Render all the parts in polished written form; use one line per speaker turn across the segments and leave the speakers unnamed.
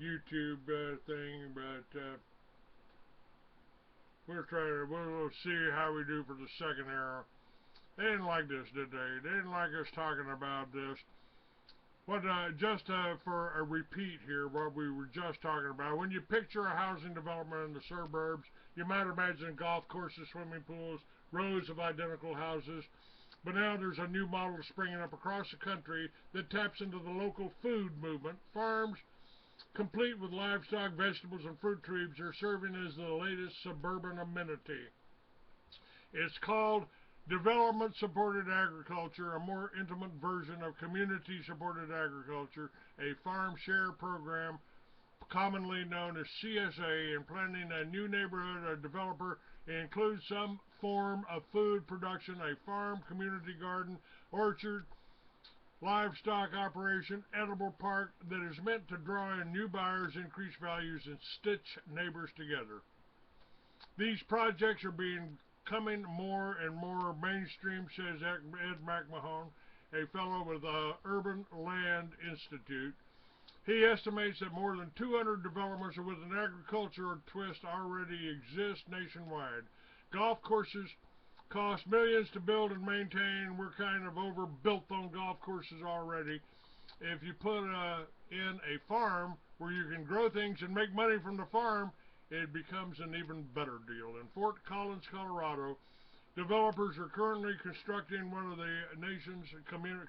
YouTube thing, but we'll see how we do for the second arrow. They didn't like this, did they? They didn't like us talking about this. What, just for a repeat here, what we were just talking about. When you picture a housing development in the suburbs, you might imagine golf courses, swimming pools, rows of identical houses. But now there's a new model springing up across the country that taps into the local food movement. Farms, complete with livestock, vegetables, and fruit trees, are serving as the latest suburban amenity. It's called Development Supported Agriculture, a more intimate version of Community Supported Agriculture, a farm share program commonly known as CSA. In planning a new neighborhood, a developer includes some form of food production, a farm, community garden, orchard, livestock operation, edible park that is meant to draw in new buyers, increase values, and stitch neighbors together. These projects are becoming more and more mainstream, says Ed McMahon, a fellow with the Urban Land Institute. He estimates that more than 200 developments with an agricultural twist already exist nationwide. Golf courses cost millions to build and maintain. We're kind of overbuilt on golf courses already. If you put in a farm where you can grow things and make money from the farm, it becomes an even better deal. In Fort Collins, Colorado, developers are currently constructing one of the nation's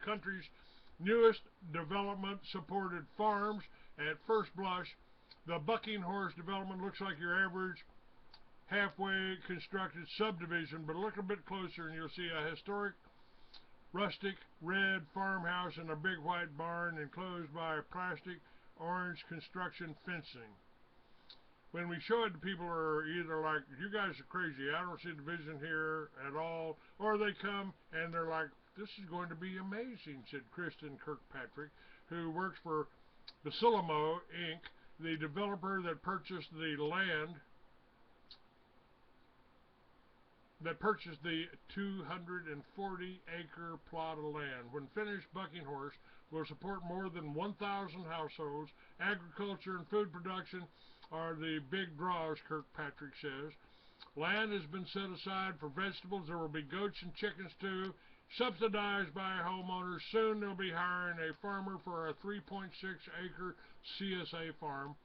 country's newest development-supported farms. At first blush, the Bucking Horse development looks like your average halfway constructed subdivision, but look a bit closer and you'll see a historic rustic red farmhouse and a big white barn enclosed by plastic orange construction fencing. When we show it to people, are either like, you guys are crazy, I don't see the vision here at all, or they come and they're like, this is going to be amazing, said Kristen Kirkpatrick, who works for Basilimo Inc., the developer that purchased the 240-acre plot of land. When finished, Bucking Horse will support more than 1,000 households. Agriculture and food production are the big draws, Kirkpatrick says. Land has been set aside for vegetables. There will be goats and chickens too, subsidized by homeowners. Soon they'll be hiring a farmer for a 3.6-acre CSA farm.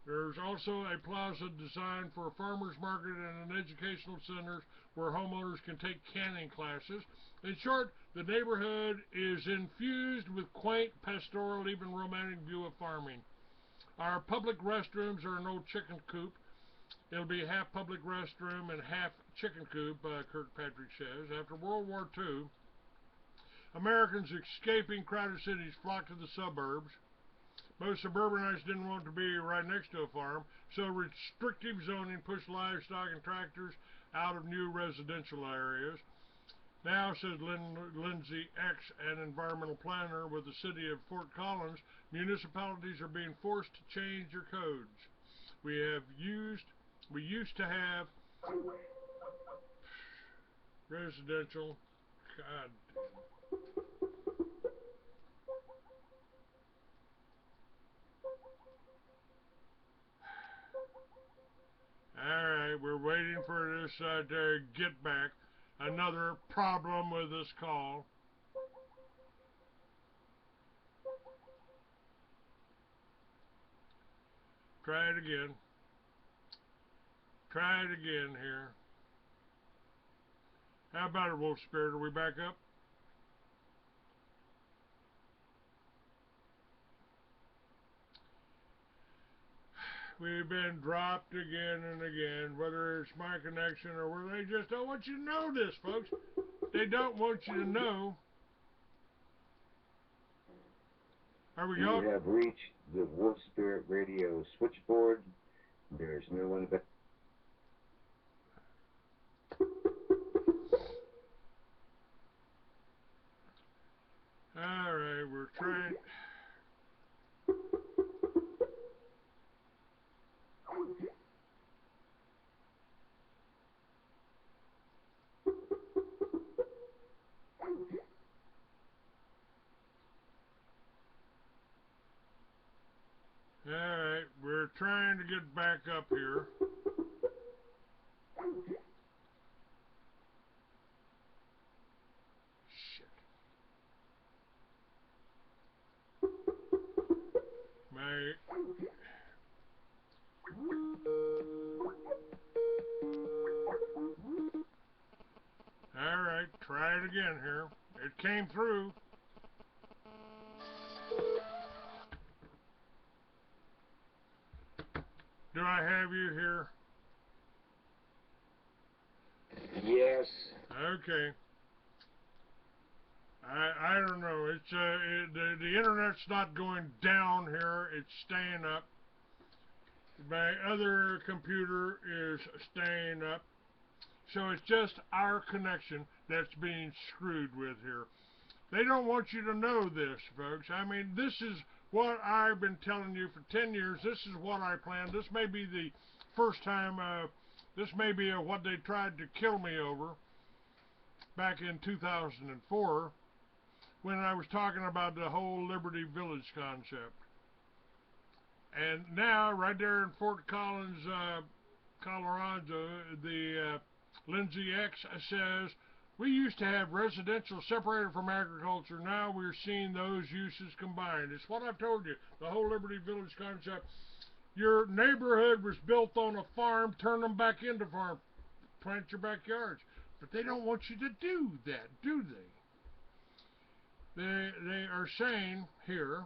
There's also a plaza designed for a farmer's market and an educational center where homeowners can take canning classes. In short, the neighborhood is infused with quaint, pastoral, even romantic view of farming. Our public restrooms are an old chicken coop. It'll be half public restroom and half chicken coop, Kirkpatrick says. After World War II, Americans escaping crowded cities flocked to the suburbs. Most suburbanites didn't want to be right next to a farm, so restrictive zoning pushed livestock and tractors out of new residential areas. Now, says Lindsay X, an environmental planner with the city of Fort Collins, municipalities are being forced to change their codes. We used to have residential. God Alright, we're waiting for this to get back. Another problem with this call. Try it again. Try it again here. How about it, Wolf Spirit? Are we back up? We've been dropped again and again, whether it's my connection or whether they just don't want you to know this, folks. They don't want you to know. Are we
You
going?
have reached the Wolf Spirit Radio switchboard. There's no one available.
Alright, we're trying. Alright, we're trying to get back up here. Shit. My... Alright, try it again here. It came through. Do I have you here?
Yes.
Okay. I don't know. It's the internet's not going down here. It's staying up. My other computer is staying up. So it's just our connection that's being screwed with here. They don't want you to know this, folks. I mean, this is what I've been telling you for 10 years. This is what I planned. This may be the first time, this may be what they tried to kill me over back in 2004 when I was talking about the whole Liberty Village concept. And now, right there in Fort Collins, Colorado, the Lindsay X says, we used to have residential separated from agriculture. Now we're seeing those uses combined. It's what I've told you, the whole Liberty Village concept. Your neighborhood was built on a farm, turn them back into farm, plant your backyards. But they don't want you to do that, do they? They are saying here,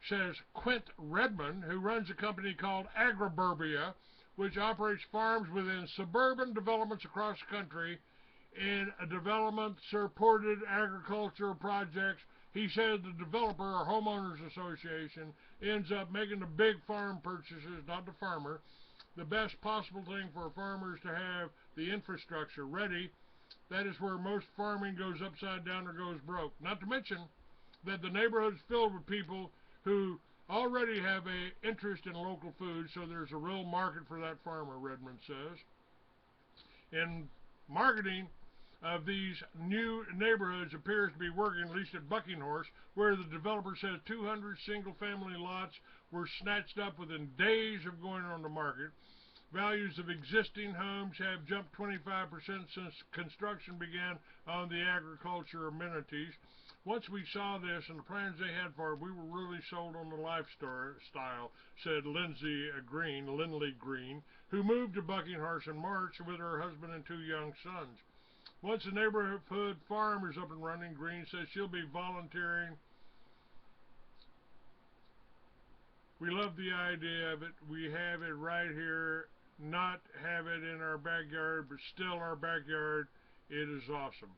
says Quint Redmond, who runs a company called Agriburbia, which operates farms within suburban developments across the country in a development-supported agriculture projects. He said the developer or homeowners association ends up making the big farm purchases, not the farmer. The best possible thing for farmers to have the infrastructure ready. That is where most farming goes upside down or goes broke. Not to mention that the neighborhood's filled with people who already have an interest in local food, so there's a real market for that farmer, Redmond says. In marketing of these new neighborhoods appears to be working, at least at Buckinghorse, where the developer says 200 single-family lots were snatched up within days of going on the market. Values of existing homes have jumped 25% since construction began on the agriculture amenities. Once we saw this and the plans they had for it, we were really sold on the lifestyle, said Lindley Green, who moved to Buckinghorse in March with her husband and 2 young sons. Once the neighborhood farm is up and running, Green says she'll be volunteering. We love the idea of it. We have it right here, not have it in our backyard, but still our backyard. It is awesome.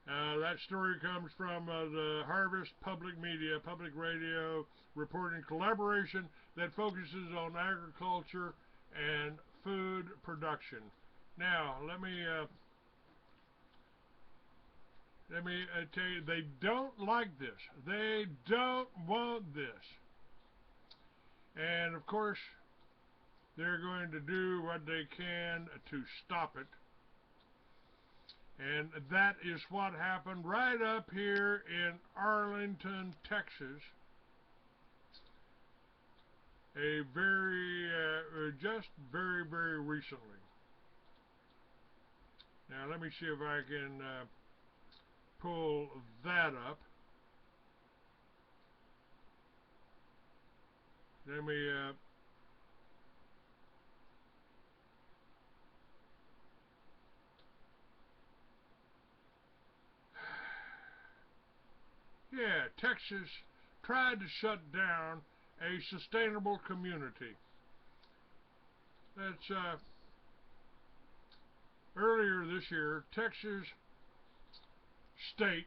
That story comes from the Harvest Public Media, public radio, reporting collaboration that focuses on agriculture and food production. Now, let me tell you, they don't like this. They don't want this. And, of course, they're going to do what they can to stop it. And that is what happened right up here in Arlington, Texas. Just very, very recently. Now, let me see if I can pull that up. Let me yeah, Texas tried to shut down a sustainable community. That's earlier this year, Texas State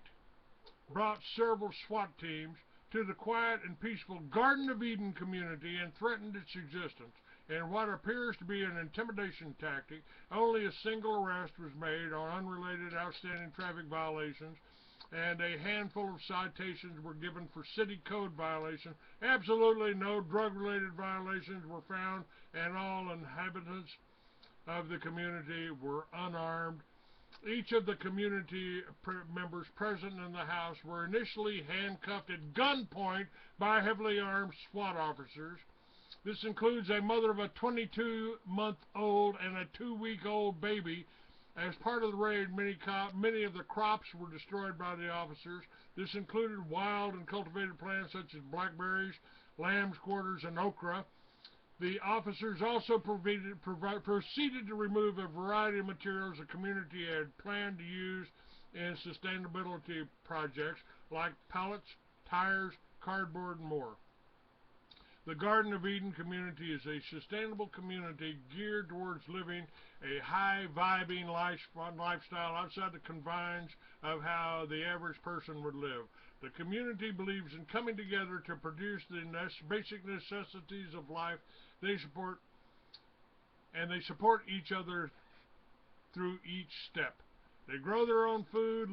brought several SWAT teams to the quiet and peaceful Garden of Eden community and threatened its existence. In what appears to be an intimidation tactic, only a single arrest was made on unrelated outstanding traffic violations, and a handful of citations were given for city code violations. Absolutely no drug-related violations were found, and all inhabitants of the community were unarmed. Each of the community members present in the house were initially handcuffed at gunpoint by heavily armed SWAT officers. This includes a mother of a 22-month-old and a 2-week-old baby. As part of the raid, many of the crops were destroyed by the officers. This included wild and cultivated plants such as blackberries, lamb's quarters, and okra. The officers also proceeded to remove a variety of materials the community had planned to use in sustainability projects like pallets, tires, cardboard, and more. The Garden of Eden community is a sustainable community geared towards living a high-vibing lifestyle outside the confines of how the average person would live. The community believes in coming together to produce the basic necessities of life. They support each other through each step. They grow their own food,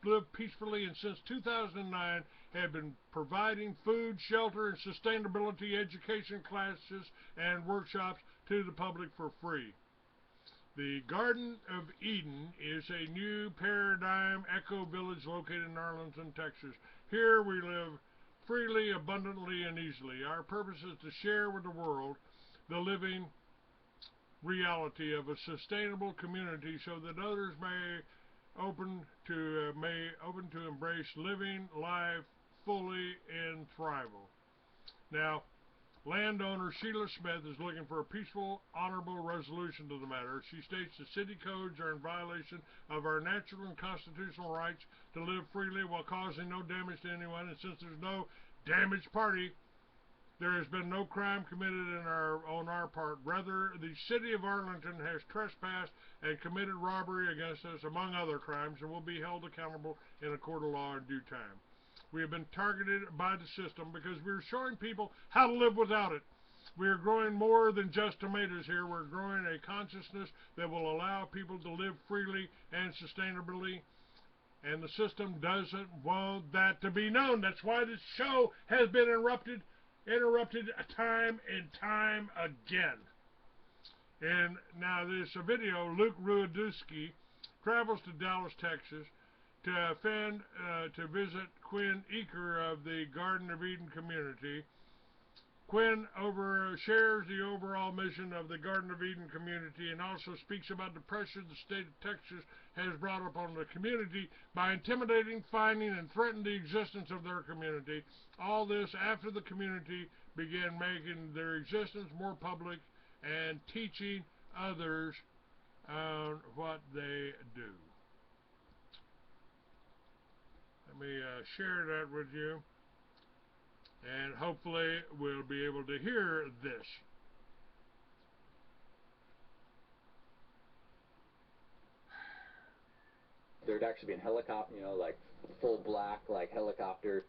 live peacefully, and since 2009 have been providing food, shelter, and sustainability education classes and workshops to the public for free. The Garden of Eden is a new paradigm eco-village located in Arlington, Texas. Here we live freely, abundantly, and easily. Our purpose is to share with the world the living reality of a sustainable community so that others may open to embrace living life fully and thrival. Now, landowner Sheila Smith is looking for a peaceful, honorable resolution to the matter. She states the city codes are in violation of our natural and constitutional rights to live freely while causing no damage to anyone, and since there's no damaged party, there has been no crime committed on our part. Rather, the city of Arlington has trespassed and committed robbery against us, among other crimes, and will be held accountable in a court of law in due time. We have been targeted by the system because we're showing people how to live without it. We are growing more than just tomatoes here. We're growing a consciousness that will allow people to live freely and sustainably, and the system doesn't want that to be known. That's why this show has been interrupted time and time again. And now this video, Luke Rudiski travels to Dallas, Texas to visit Quinn Eaker of the Garden of Eden community. Quinn shares the overall mission of the Garden of Eden community and also speaks about the pressure the state of Texas has brought upon the community by intimidating, fining, and threatening the existence of their community. All this after the community began making their existence more public and teaching others what they do. Let me share that with you, and hopefully we'll be able to hear this.
There'd actually be a helicopter, like full black, like helicopter.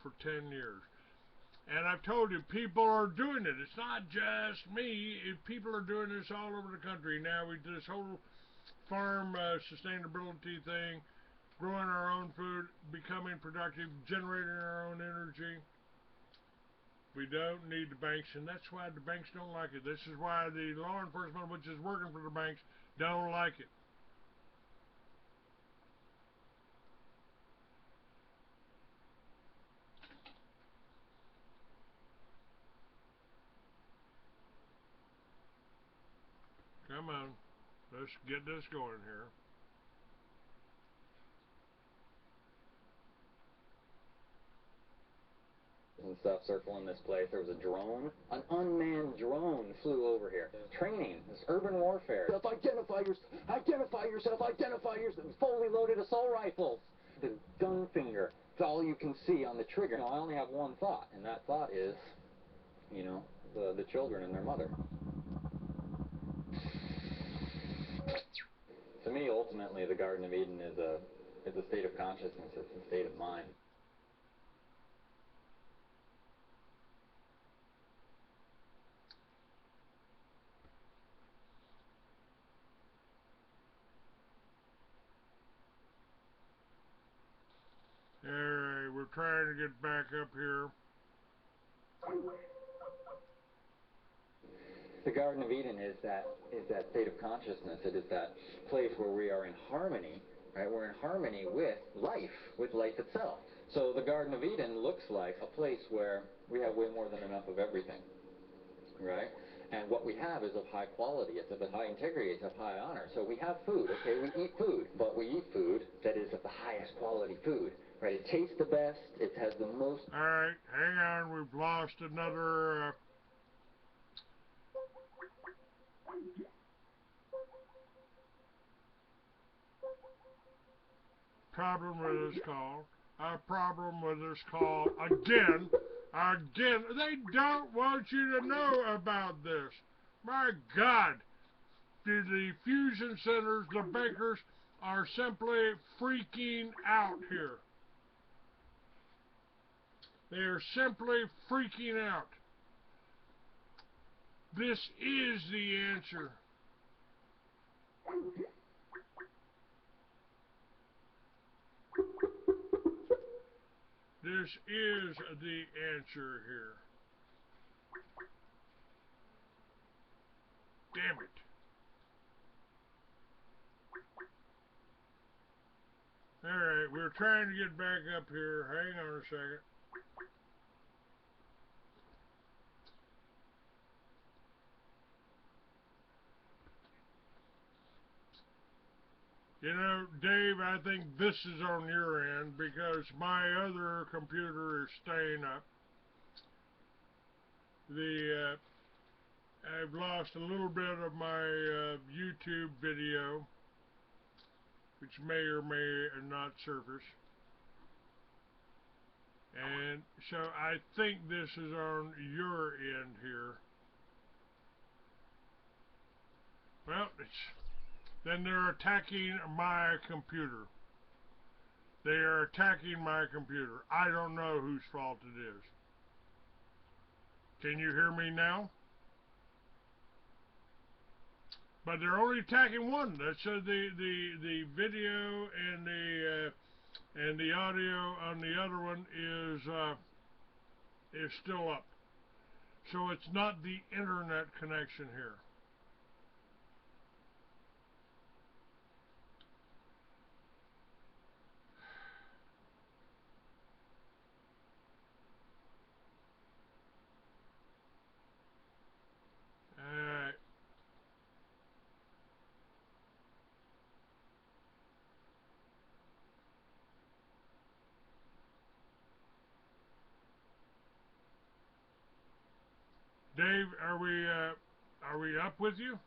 For 10 years. And I've told you, people are doing it. It's not just me. People are doing this all over the country. Now we do this whole farm sustainability thing, growing our own food, becoming productive, generating our own energy. We don't need the banks, and that's why the banks don't like it. This is why the law enforcement, which is working for the banks, don't like it. Come on, let's get this going here.
And stuff circling this place. There was a drone. An unmanned drone flew over here. Training. This urban warfare. Identify yourself. Fully loaded assault rifles. The gun finger. It's all you can see on the trigger. I only have one thought, and that thought is, the children and their mother. To me, ultimately, the Garden of Eden is a state of consciousness. It's a state of mind.
Alright, we're trying to get back up here.
The Garden of Eden is that state of consciousness. It is that place where we are in harmony, right? We're in harmony with life itself. So the Garden of Eden looks like a place where we have way more than enough of everything, right? And what we have is of high quality. It's of high integrity. It's of high honor. So we have food, okay? We eat food, but we eat food that is of the highest quality food, right? It tastes the best. It has the most...
Alright, hang on. We've lost another... problem with this call. A problem with this call. Again. They don't want you to know about this. My God. The fusion centers, the bakers, are simply freaking out here. They are simply freaking out. This is the answer. This is the answer here. Damn it. Alright, we're trying to get back up here. Hang on a second. You know, Dave, I think this is on your end because my other computer is staying up. I've lost a little bit of my YouTube video, which may or may not surface. And so I think this is on your end here. Well, then they're attacking my computer. They are attacking my computer. I don't know whose fault it is. Can you hear me now? But they're only attacking one. That's the video and the audio on the other one is still up. So it's not the internet connection here. Alright. Dave, are we up with you?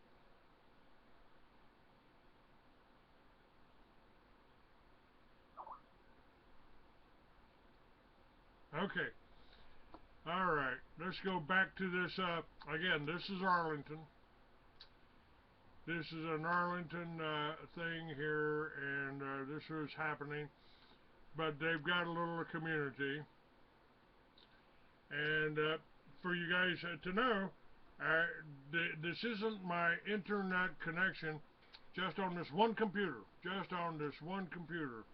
Okay. Alright, let's go back to this, again, this is Arlington. This is an Arlington thing here, and this was happening. But they've got a little community. And for you guys to know, this isn't my internet connection just on this one computer. Just on this one computer.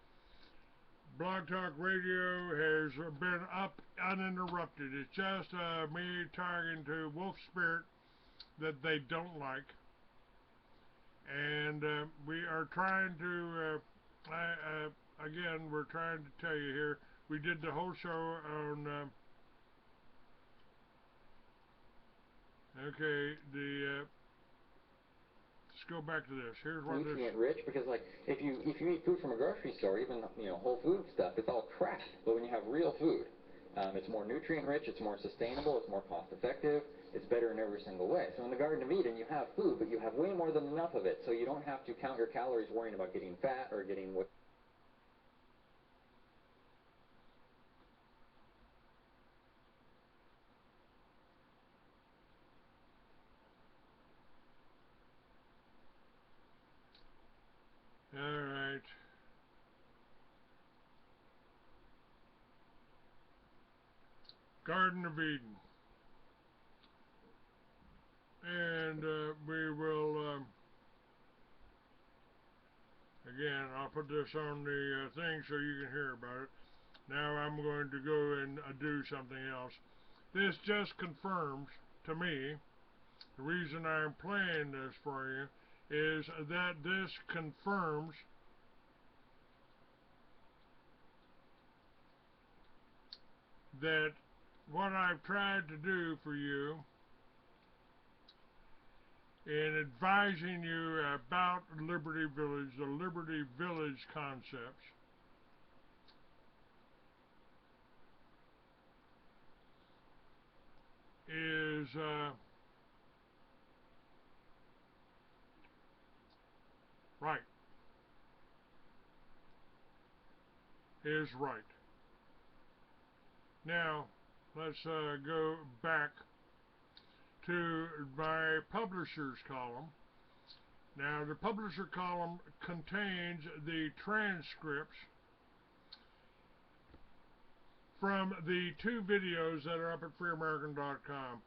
Blog Talk Radio has been up uninterrupted. It's just me talking to Wolf Spirit that they don't like. And we are trying to, again, we're trying to tell you here, we did the whole show on, okay, let's go back to this. Here's what
nutrient rich, because like if you eat food from a grocery store, even whole food stuff, it's all crap. But when you have real food, it's more nutrient rich, it's more sustainable, it's more cost effective, it's better in every single way. So in the Garden of Eden, you have food, but you have way more than enough of it. So you don't have to count your calories worrying about getting fat or getting what.
Garden of Eden. And we will, again, I'll put this on the thing so you can hear about it. Now I'm going to go and do something else. This just confirms to me, the reason I'm playing this for you, is that this confirms that what I've tried to do for you in advising you about Liberty Village, the Liberty Village concepts, is right. Is right. Now, let's go back to my publisher's column. Now, the publisher column contains the transcripts from the 2 videos that are up at freeamerican.com.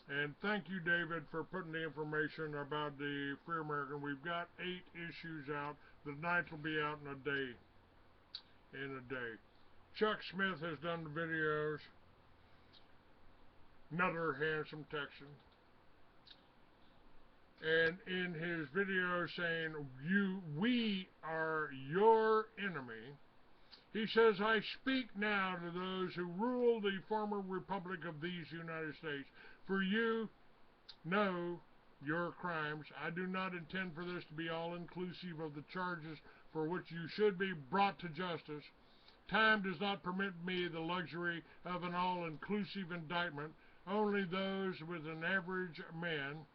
And thank you, David, for putting the information about the Free American. We've got 8 issues out. The 9th will be out in a day. Chuck Smith has done the videos. Another handsome Texan. And in his video saying, we are your enemy, he says, I speak now to those who rule the former republic of these United States. For you know your crimes. I do not intend for this to be all-inclusive of the charges for which you should be brought to justice. Time does not permit me the luxury of an all-inclusive indictment. Only those with an average man,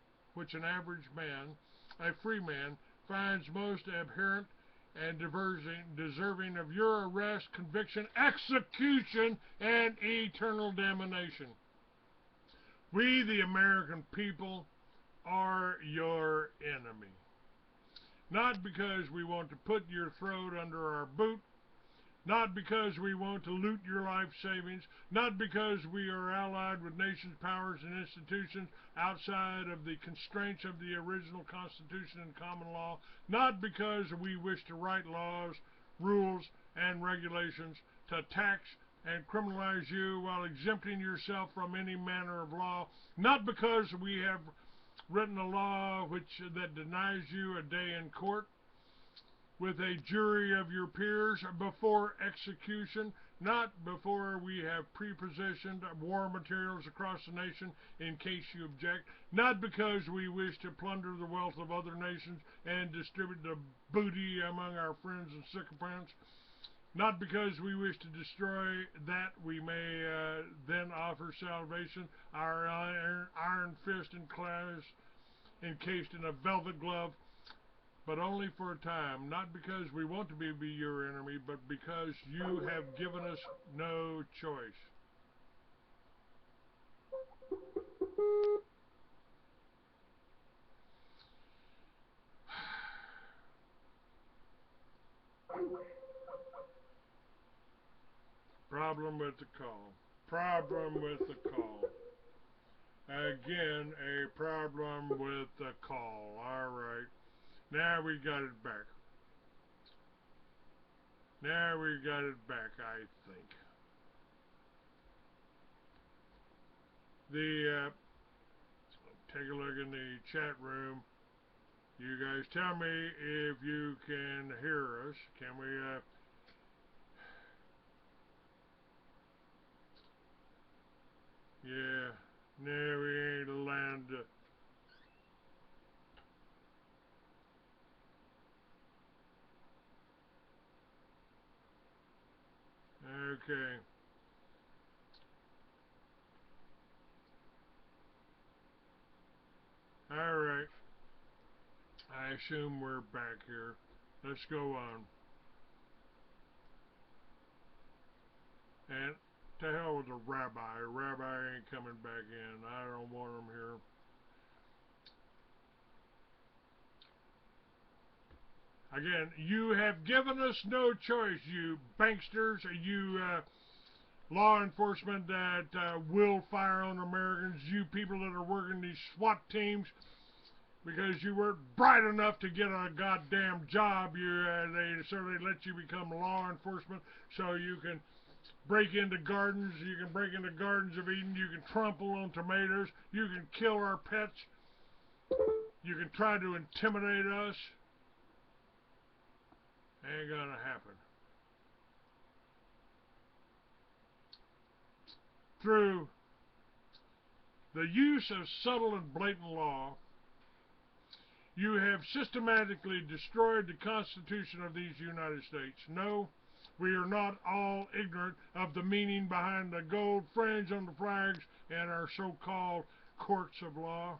a free man, finds most abhorrent and deserving of your arrest, conviction, execution, and eternal damnation. We, the American people, are your enemy. Not because we want to put your throat under our boot, not because we want to loot your life savings, not because we are allied with nations, powers, and institutions outside of the constraints of the original Constitution and common law, not because we wish to write laws, rules, and regulations to tax and criminalize you while exempting yourself from any manner of law, not because we have written a law that denies you a day in court with a jury of your peers before execution, not before we have prepositioned war materials across the nation in case you object, not because we wish to plunder the wealth of other nations and distribute the booty among our friends and sycophants, not because we wish to destroy that we may then offer salvation, our iron fist encased in a velvet glove, but only for a time, not because we want to be your enemy, but because you have given us no choice. Problem with the call. Problem with the call. Again, a problem with the call. Alright. Now we got it back. Now we got it back, I think. Take a look in the chat room. You guys tell me if you can hear us. Can we, yeah. No, we ain't landed. Okay. Alright. I assume we're back here. Let's go on. And to hell with the rabbi. Rabbi ain't coming back in. I don't want him here. Again, you have given us no choice, you banksters, you law enforcement that will fire on Americans, you people that are working these SWAT teams because you weren't bright enough to get a goddamn job. So they let you become law enforcement so you can break into gardens. You can break into gardens of Eden. You can trample on tomatoes. You can kill our pets. You can try to intimidate us. Ain't gonna happen. Through the use of subtle and blatant law, you have systematically destroyed the Constitution of these United States. No, we are not all ignorant of the meaning behind the gold fringe on the flags and our so-called courts of law.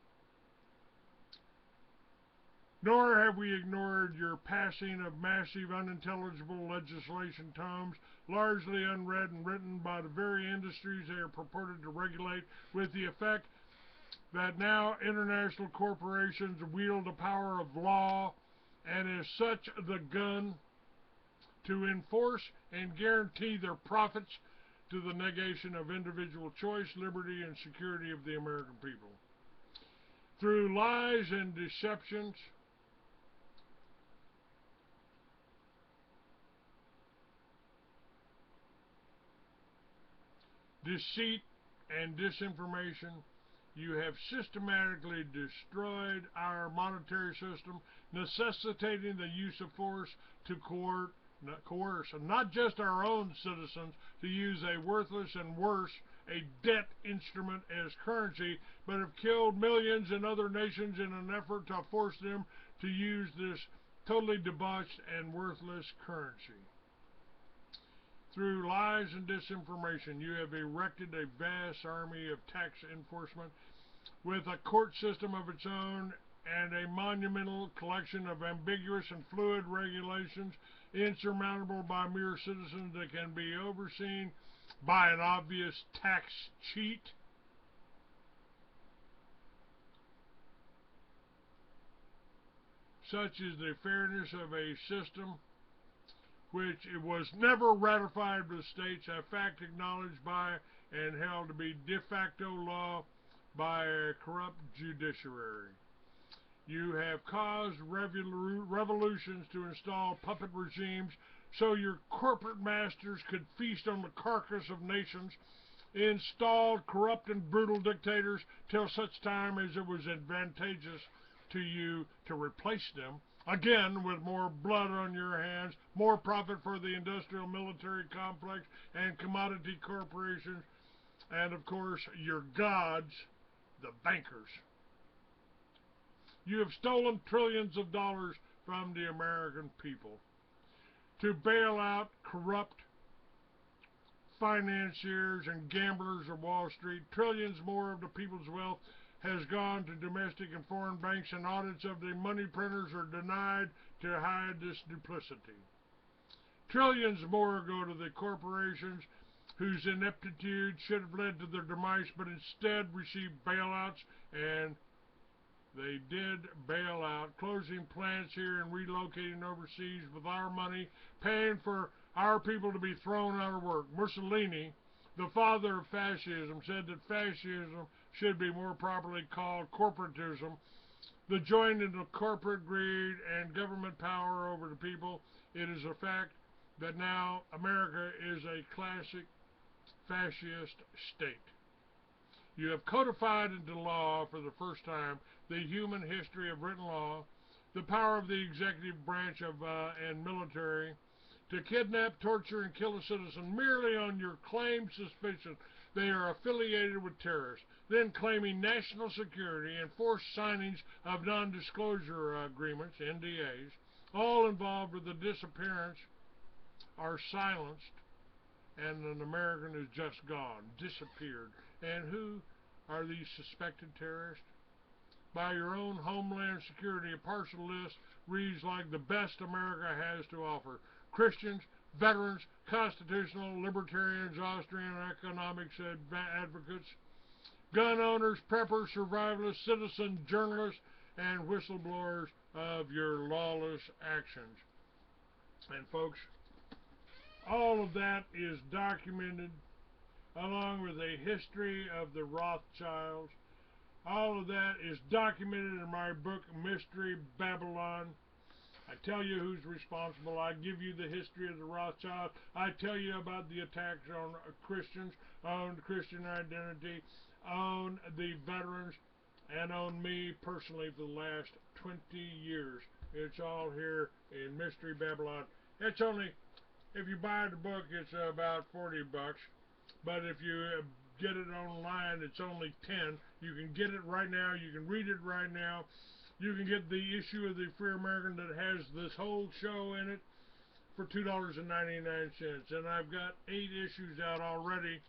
Nor have we ignored your passing of massive, unintelligible legislation tomes, largely unread and written by the very industries they are purported to regulate, with the effect that now international corporations wield the power of law and as such the gun to enforce and guarantee their profits to the negation of individual choice, liberty, and security of the American people. Through lies and deceptions, deceit, and disinformation, you have systematically destroyed our monetary system, necessitating the use of force to coerce not just our own citizens to use a worthless and worse, a debt instrument as currency, but have killed millions in other nations in an effort to force them to use this totally debauched and worthless currency. Through lies and disinformation, you have erected a vast army of tax enforcement with a court system of its own and a monumental collection of ambiguous and fluid regulations insurmountable by mere citizens that can be overseen by an obvious tax cheat. Such is the fairness of a system which it was never ratified by the states, a fact acknowledged by and held to be de facto law by a corrupt judiciary. You have caused revolutions to install puppet regimes so your corporate masters could feast on the carcass of nations, installed corrupt and brutal dictators till such time as it was advantageous to you to replace them, again with more blood on your hands, more profit for the industrial military complex and commodity corporations, and of course your gods, the bankers. You have stolen trillions of dollars from the American people to bail out corrupt financiers and gamblers of Wall Street. Trillions more of the people's wealth has gone to domestic and foreign banks, and audits of the money printers are denied to hide this duplicity. Trillions more go to the corporations whose ineptitude should have led to their demise, but instead received bailouts, and they did bail out, closing plants here and relocating overseas with our money, paying for our people to be thrown out of work. Mussolini, the father of fascism, said that fascism should be more properly called corporatism. The joining of corporate greed and government power over the people. It is a fact that now America is a classic fascist state. You have codified into law for the first time the human history of written law, the power of the executive branch and military to kidnap, torture, and kill a citizen merely on your claimed suspicion they are affiliated with terrorists, then claiming national security and forced signings of non-disclosure agreements, NDAs, all involved with the disappearance, are silenced, and an American is just gone, disappeared. And who are these suspected terrorists? By your own Homeland Security, a partial list reads like the best America has to offer. Christians, veterans, constitutional, libertarians, Austrian economics advocates, gun owners, preppers, survivalists, citizen journalists, and whistleblowers of your lawless actions. And folks, all of that is documented along with a history of the Rothschilds. All of that is documented in my book, Mystery Babylon. I tell you who's responsible. I give you the history of the Rothschilds. I tell you about the attacks on Christians, on Christian identity, on the veterans, and on me personally for the last 20 years. It's all here in Mystery Babylon. It's only, if you buy the book, it's about 40 bucks. But if you get it online, it's only 10. You can get it right now. You can read it right now. You can get the issue of the Free American that has this whole show in it for $2.99. And I've got 8 issues out already.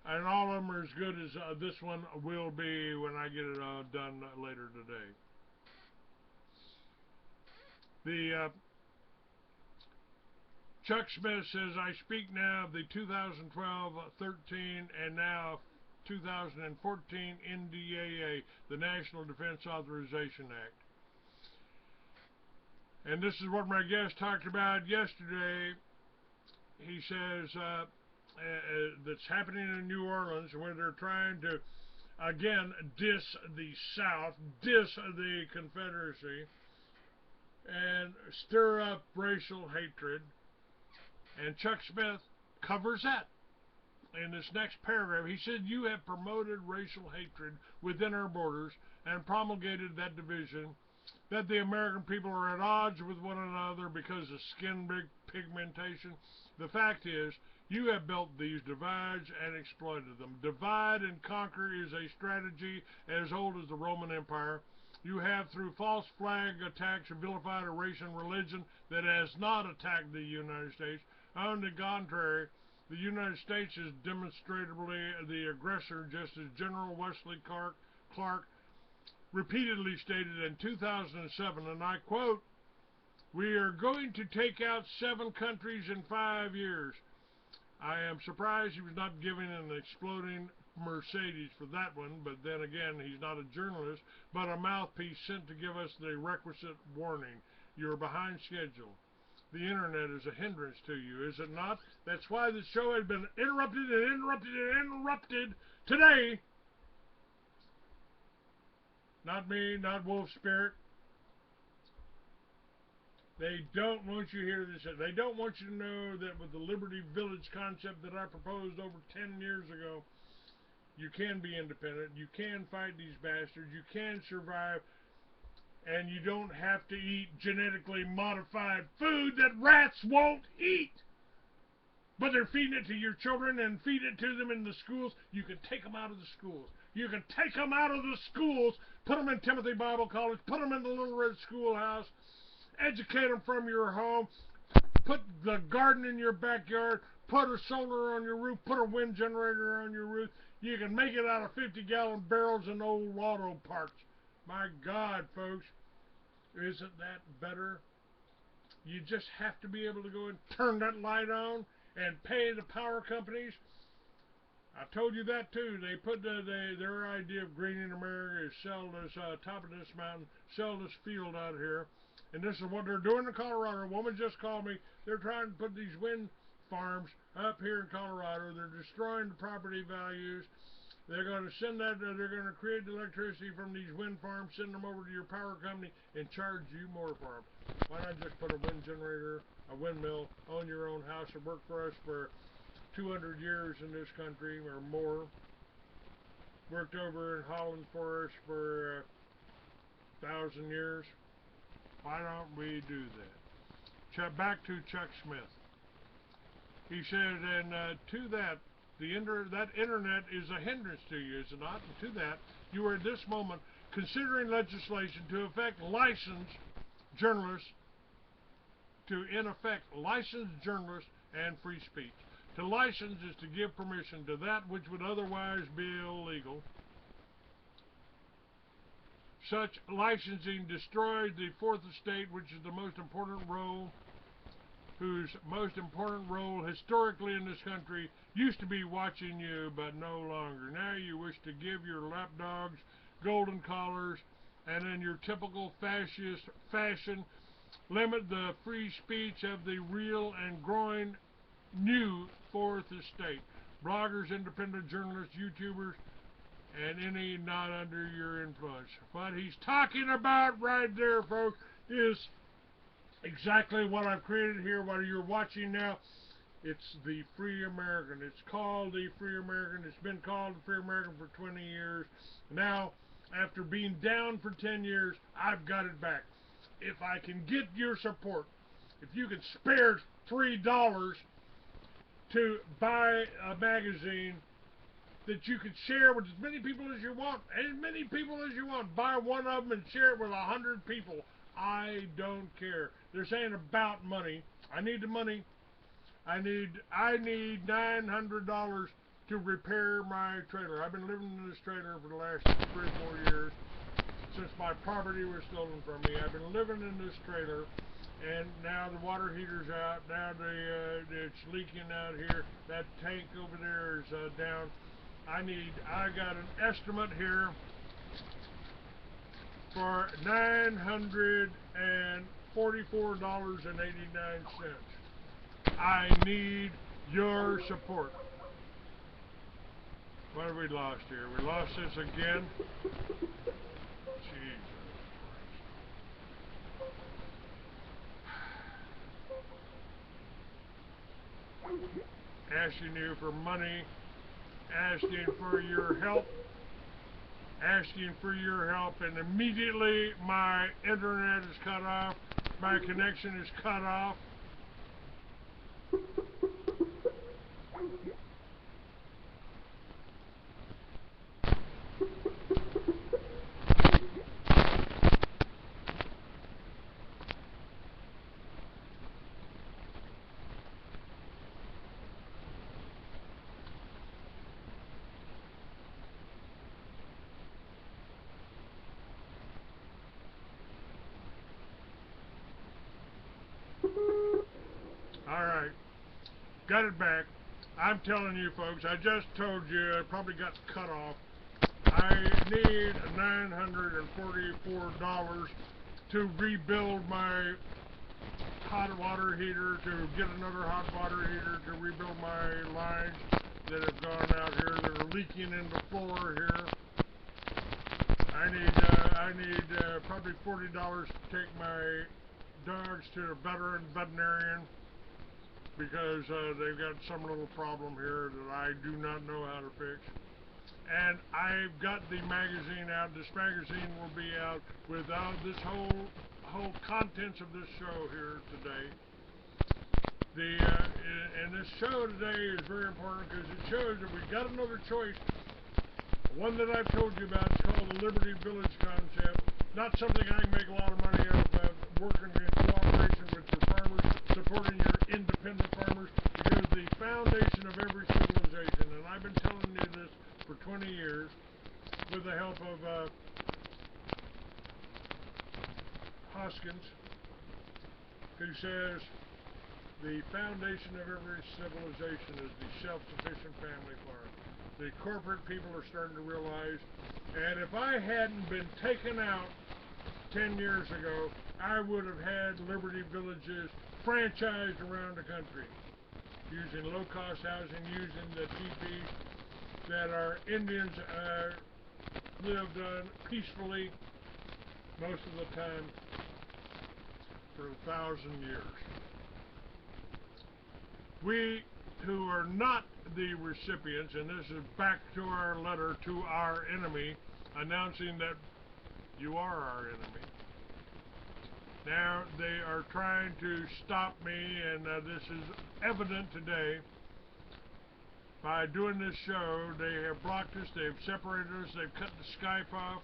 And all of them are as good as this one will be when I get it done later today. The Chuck Smith says, I speak now of the 2012, 13, and now 2014 NDAA, the National Defense Authorization Act. And this is what my guest talked about yesterday. He says that's happening in New Orleans where they're trying to, again, diss the South, diss the Confederacy, and stir up racial hatred. And Chuck Smith covers that in this next paragraph. He said, you have promoted racial hatred within our borders and promulgated that division, that the American people are at odds with one another because of skin pigmentation. The fact is, you have built these divides and exploited them. Divide and conquer is a strategy as old as the Roman Empire. You have, through false flag attacks, vilified a race and religion that has not attacked the United States. On the contrary, the United States is demonstrably the aggressor, just as General Wesley Clark repeatedly stated in 2007, and I quote, we are going to take out 7 countries in 5 years. I am surprised he was not given an exploding Mercedes for that one, but then again, he's not a journalist, but a mouthpiece sent to give us the requisite warning. You're behind schedule. The internet is a hindrance to you, is it not? That's why the show has been interrupted and interrupted and interrupted today. Not me, not Wolf Spirit. They don't want you to hear this. They don't want you to know that with the Liberty Village concept that I proposed over 10 years ago, you can be independent, you can fight these bastards, you can survive, and you don't have to eat genetically modified food that rats won't eat. But they're feeding it to your children and feed it to them in the schools. You can take them out of the schools. You can take them out of the schools, put them in Timothy Bible College, put them in the Little Red Schoolhouse, educate them from your home, put the garden in your backyard, put a solar on your roof, put a wind generator on your roof. You can make it out of 50-gallon barrels and old auto parts. My God, folks, isn't that better? You just have to be able to go and turn that light on and pay the power companies. I told you that too. They put their idea of greening America is sell this top of this mountain, sell this field out here. And this is what they're doing in Colorado. A woman just called me. They're trying to put these wind farms up here in Colorado. They're destroying the property values. They're going to send that, they're going to create the electricity from these wind farms, send them over to your power company, and charge you more for them. Why not just put a wind generator, a windmill, on your own house? It worked for us for 200 years in this country, or more. Worked over in Holland for us for 1,000 years. Why don't we do that? Back to Chuck Smith. He said, and to that, that internet is a hindrance to you, is it not? And to that, you are at this moment considering legislation to affect licensed journalists, and free speech. To license is to give permission to that which would otherwise be illegal. Such licensing destroys the fourth estate, which is the most important role, whose most important role historically in this country used to be watching you, but no longer. Now you wish to give your lapdogs golden collars, and in your typical fascist fashion, limit the free speech of the real and growing new fourth estate. bloggers, independent journalists, YouTubers, and any not under your influence. What he's talking about right there, folks, is exactly what I've created here, what you're watching now. It's the Free American. It's called the Free American. It's been called the Free American for 20 years. Now, after being down for 10 years, I've got it back. If I can get your support, if you can spare $3 to buy a magazine that you can share with as many people as you want, buy one of them and share it with 100 people. I don't care. This ain't about money. I need the money. I need $900 to repair my trailer. I've been living in this trailer for the last 3 or 4 years since my property was stolen from me. I've been living in this trailer, and now the water heater's out. Now it's leaking out here. That tank over there is down. I got an estimate here for $944.89. I need your support. What have we lost here? We lost this again. Jesus Christ. Asking you for money, asking for your help, and immediately my internet is cut off, my connection is cut off. Alright, got it back. I'm telling you folks, I just told you, I probably got cut off. I need $944 to rebuild my hot water heater, to get another hot water heater, to rebuild my lines that have gone out here, that are leaking in the floor here. I need probably $40 to take my dogs to a veterinarian, because they've got some little problem here that I do not know how to fix. And I've got the magazine out. This magazine will be out without this whole contents of this show here today. And this show today is very important because it shows that we've got another choice. One that I've told you about is called the Liberty Village concept. Not something I can make a lot of money out of, working in cooperation with your farmers, supporting your independent farmers, because the foundation of every civilization, and I've been telling you this for 20 years, with the help of Hoskins, who says the foundation of every civilization is the self-sufficient family farm. The corporate people are starting to realize, and if I hadn't been taken out 10 years ago, I would have had Liberty Villages franchised around the country, using low-cost housing, using the teepees that our Indians lived on peacefully most of the time for 1,000 years. We who are not the recipients, and this is back to our letter to our enemy, announcing that you are our enemy. Now they are trying to stop me, and this is evident today. By doing this show, they have blocked us, they've separated us, they've cut the Skype off.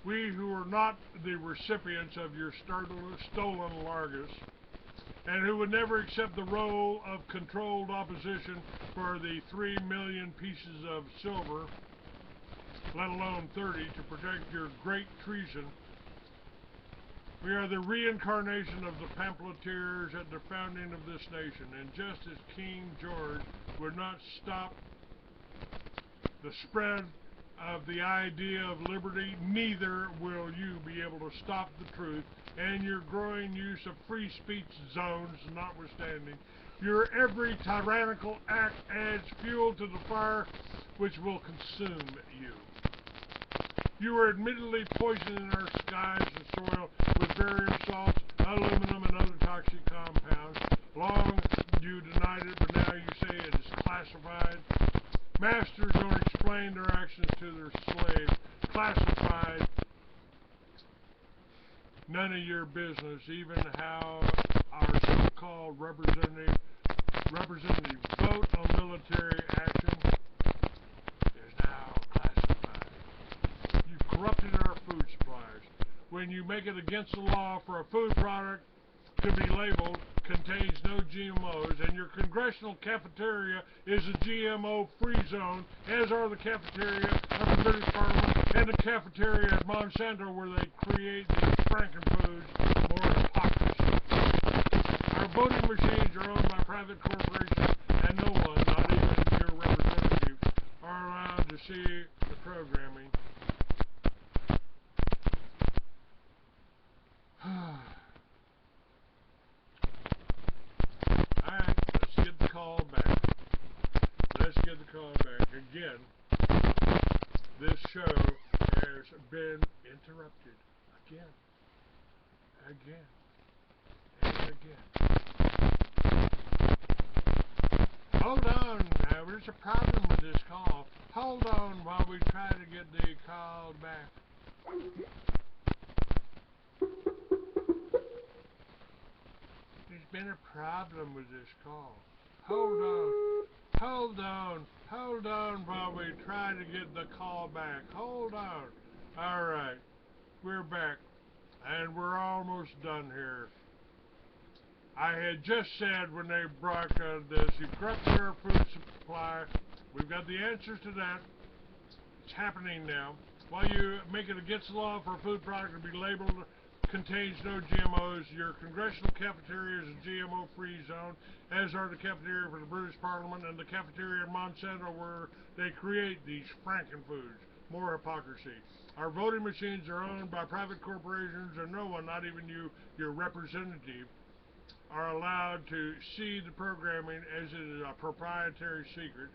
We who are not the recipients of your stolen Largus, and who would never accept the role of controlled opposition for the 3 million pieces of silver, let alone 30, to protect your great treason. We are the reincarnation of the pamphleteers at the founding of this nation, and just as King George would not stop the spread of the idea of liberty, neither will you be able to stop the truth, and your growing use of free speech zones notwithstanding. Your every tyrannical act adds fuel to the fire which will consume you. You are admittedly poisoning our skies and soil with barium salts, aluminum, and other toxic compounds. Long you denied it, but now you say it is classified. Masters don't explain their actions to their slaves. Classified. None of your business, even how our so-called representative vote on military action is now classified. You've corrupted our food supplies. When you make it against the law for a food product to be labeled contains no GMOs, and your congressional cafeteria is a GMO-free zone, as are the cafeteria of the British Parliament and the cafeteria at Monsanto where they create these frankenfoods, more hypocrisy. Our voting machines are owned by private corporations, and no one, not even your representatives, are allowed to see the programming. Alright, let's get the call back. Let's get the call back. Again, this show has been interrupted. Again. And again. Hold on. There's a problem with this call. Hold on while we try to get the call back. There's been a problem with this call. Hold on while we try to get the call back. Hold on. Alright, we're back. And we're almost done here. I had just said when they broadcast this, you corrupted our food supply. We've got the answers to that. It's happening now. While you make it against the law for a food product to be labeled contains no GMOs, your congressional cafeteria is a GMO-free zone, as are the cafeteria for the British Parliament and the cafeteria in Monsanto where they create these frankenfoods. More hypocrisy. Our voting machines are owned by private corporations, and no one, not even you, your representative, are allowed to see the programming as it is a proprietary secret.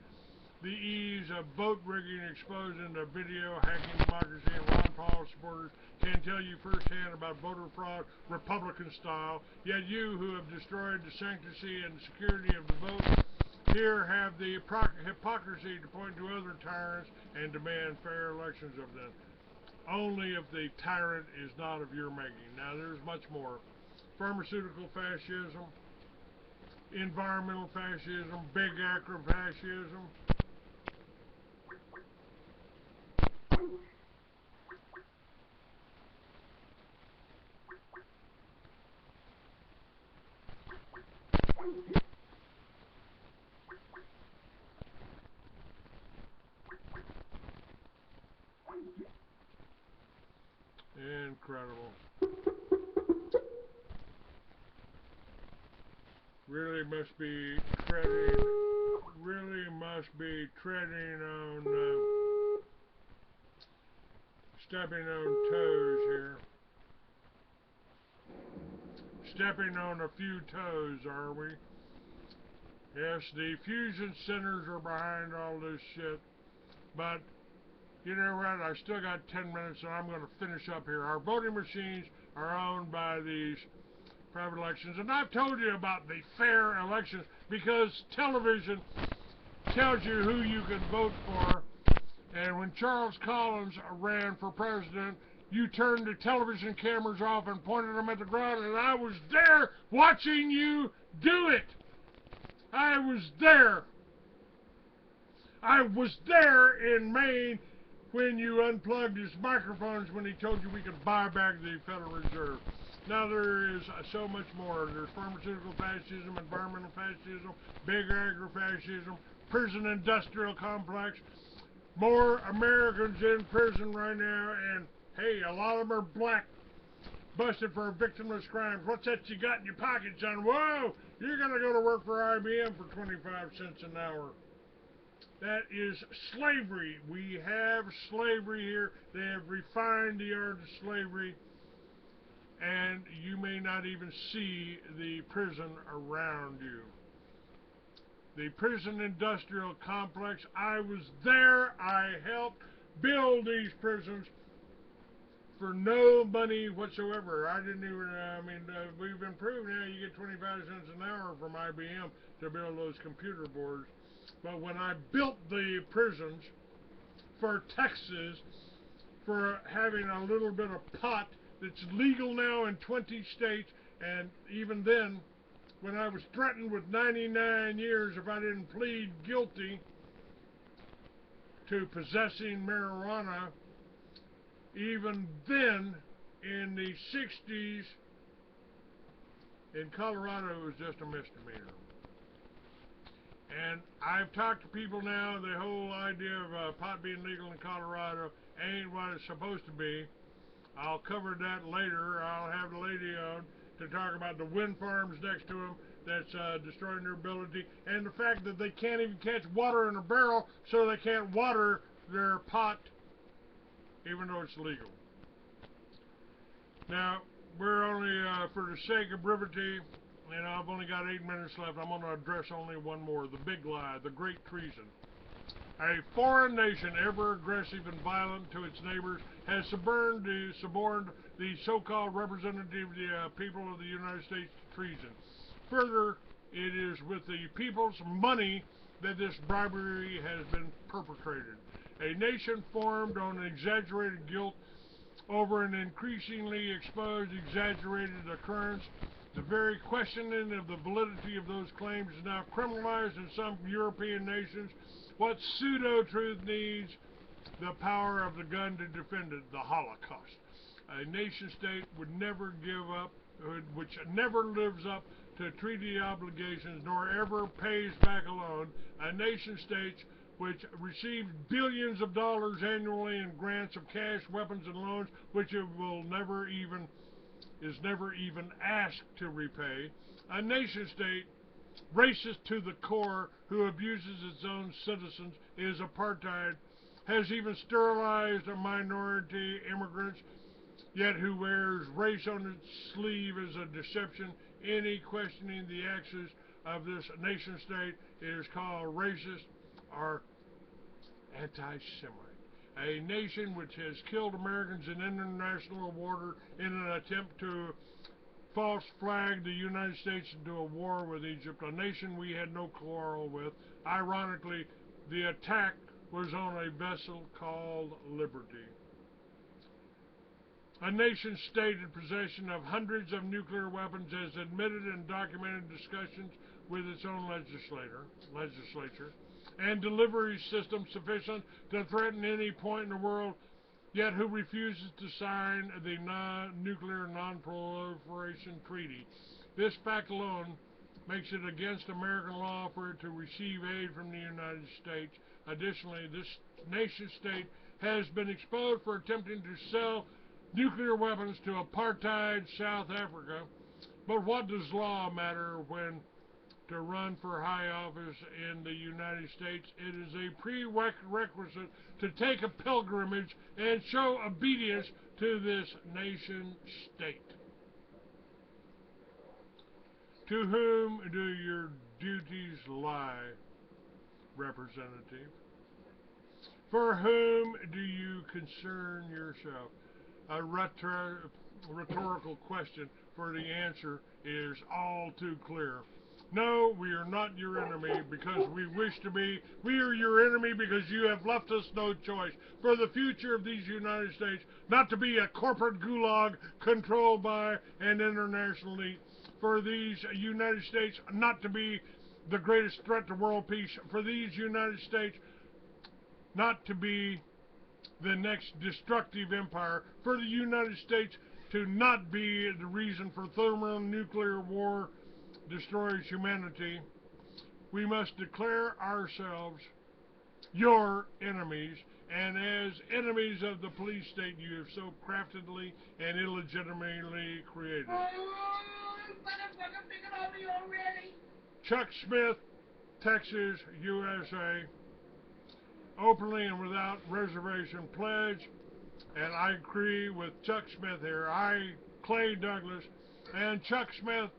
The ease of vote rigging exposed in the video hacking democracy, and Ron Paul supporters can tell you firsthand about voter fraud, Republican style. Yet you, who have destroyed the sanctity and security of the vote, here have the hypocrisy to point to other tyrants and demand fair elections of them. Only if the tyrant is not of your making. Now there's much more. Pharmaceutical fascism, environmental fascism, big agro-fascism. Incredible. Really must be treading on, stepping on toes here. Stepping on a few toes, are we? Yes, the fusion centers are behind all this shit, but you know what, I still got 10 minutes and I'm going to finish up here. Our voting machines are owned by these private elections, and I've told you about the fair elections because television tells you who you can vote for. And when Charles Collins ran for president, you turned the television cameras off and pointed them at the ground, and I was there watching you do it. I was there. I was there in Maine when you unplugged his microphones when he told you we could buy back the Federal Reserve. Now there is so much more. There's pharmaceutical fascism, environmental fascism, big agro-fascism, prison industrial complex, more Americans in prison right now, and hey, a lot of them are black, busted for victimless crimes. What's that you got in your pocket, son? Whoa, you're going to go to work for IBM for 25 cents an hour. That is slavery. We have slavery here. They have refined the art of slavery, and you may not even see the prison around you. the prison industrial complex. I was there. I helped build these prisons for no money whatsoever. I didn't even, we've been proved now you get 25 cents an hour from IBM to build those computer boards. But when I built the prisons for Texas, for having a little bit of pot that's legal now in 20 states, and even then, when I was threatened with 99 years if I didn't plead guilty to possessing marijuana, even then, in the 60s, in Colorado, it was just a misdemeanor. And I've talked to people now, the whole idea of pot being legal in Colorado ain't what it's supposed to be. I'll cover that later. I'll have the lady on to talk about the wind farms next to them that's destroying their ability, and the fact that they can't even catch water in a barrel, so they can't water their pot, even though it's legal. Now, we're only, for the sake of brevity, and I've only got 8 minutes left, I'm going to address only one more, the big lie, the great treason. A foreign nation, ever aggressive and violent to its neighbors, has suborned the so-called representative of the people of the United States to treason. Further, it is with the people's money that this bribery has been perpetrated. A nation formed on an exaggerated guilt over an increasingly exposed, exaggerated occurrence. The very questioning of the validity of those claims is now criminalized in some European nations. What pseudo-truth needs the power of the gun to defend it? The Holocaust. A nation-state would never give up, which never lives up to treaty obligations, nor ever pays back a loan. A nation-state which receives billions of dollars annually in grants of cash, weapons, and loans, which it will never even asked to repay. A nation-state racist to the core, who abuses its own citizens, is apartheid, has even sterilized a minority immigrants, yet who wears race on its sleeve as a deception. Any questioning the actions of this nation state is called racist or anti-Semite. A nation which has killed Americans in international water in an attempt to false flag the United States into a war with Egypt, a nation we had no quarrel with. Ironically, the attack was on a vessel called Liberty. A nation state in possession of hundreds of nuclear weapons has admitted in documented discussions with its own legislature, and delivery system sufficient to threaten any point in the world, yet who refuses to sign the nuclear non-proliferation treaty. This fact alone makes it against American law for it to receive aid from the United States. Additionally, this nation state has been exposed for attempting to sell nuclear weapons to apartheid South Africa. But what does law matter when to run for high office in the United States? It is a prerequisite to take a pilgrimage and show obedience to this nation state. To whom do your duties lie, Representative? For whom do you concern yourself? A rhetorical question, for the answer is all too clear. No, we are not your enemy because we wish to be. We are your enemy because you have left us no choice. For the future of these United States, not to be a corporate gulag controlled by an international elite. For these United States not to be the greatest threat to world peace. For these United States not to be the next destructive empire. For the United States to not be the reason for thermonuclear war destroys humanity. We must declare ourselves your enemies, and as enemies of the police state you have so craftily and illegitimately created. Chuck Smith, Texas, USA, openly and without reservation pledge, and I agree with Chuck Smith here. I, Clay Douglas, and Chuck Smith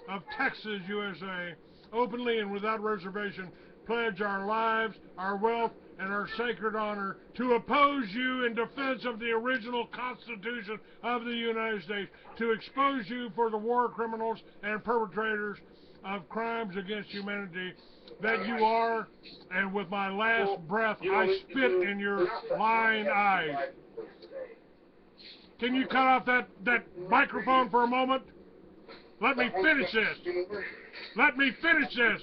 of Texas, USA, openly and without reservation, pledge our lives, our wealth, and our sacred honor to oppose you in defense of the original Constitution of the United States, to expose you for the war criminals and perpetrators of crimes against humanity that you are, and with my last breath I spit in your lying eyes. Can you cut off that microphone for a moment? Let me finish this. Let me finish this.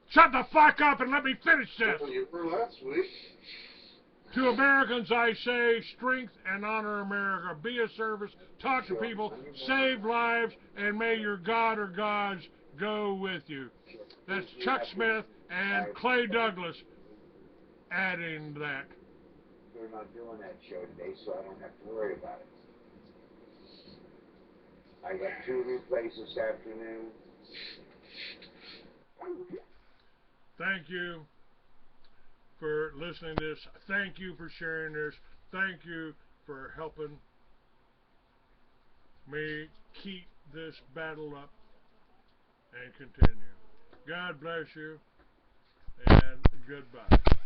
Shut the fuck up and let me finish this. To Americans I say, strength and honor America. Be of service, talk to people, save lives, and may your God or gods go with you. That's Chuck Smith and Clay Douglas adding that.
They're not doing that show today, so I don't have to worry about it. I got 2 replays this afternoon.
Thank you for listening to this. Thank you for sharing this. Thank you for helping me keep this battle up and continue. God bless you, and goodbye.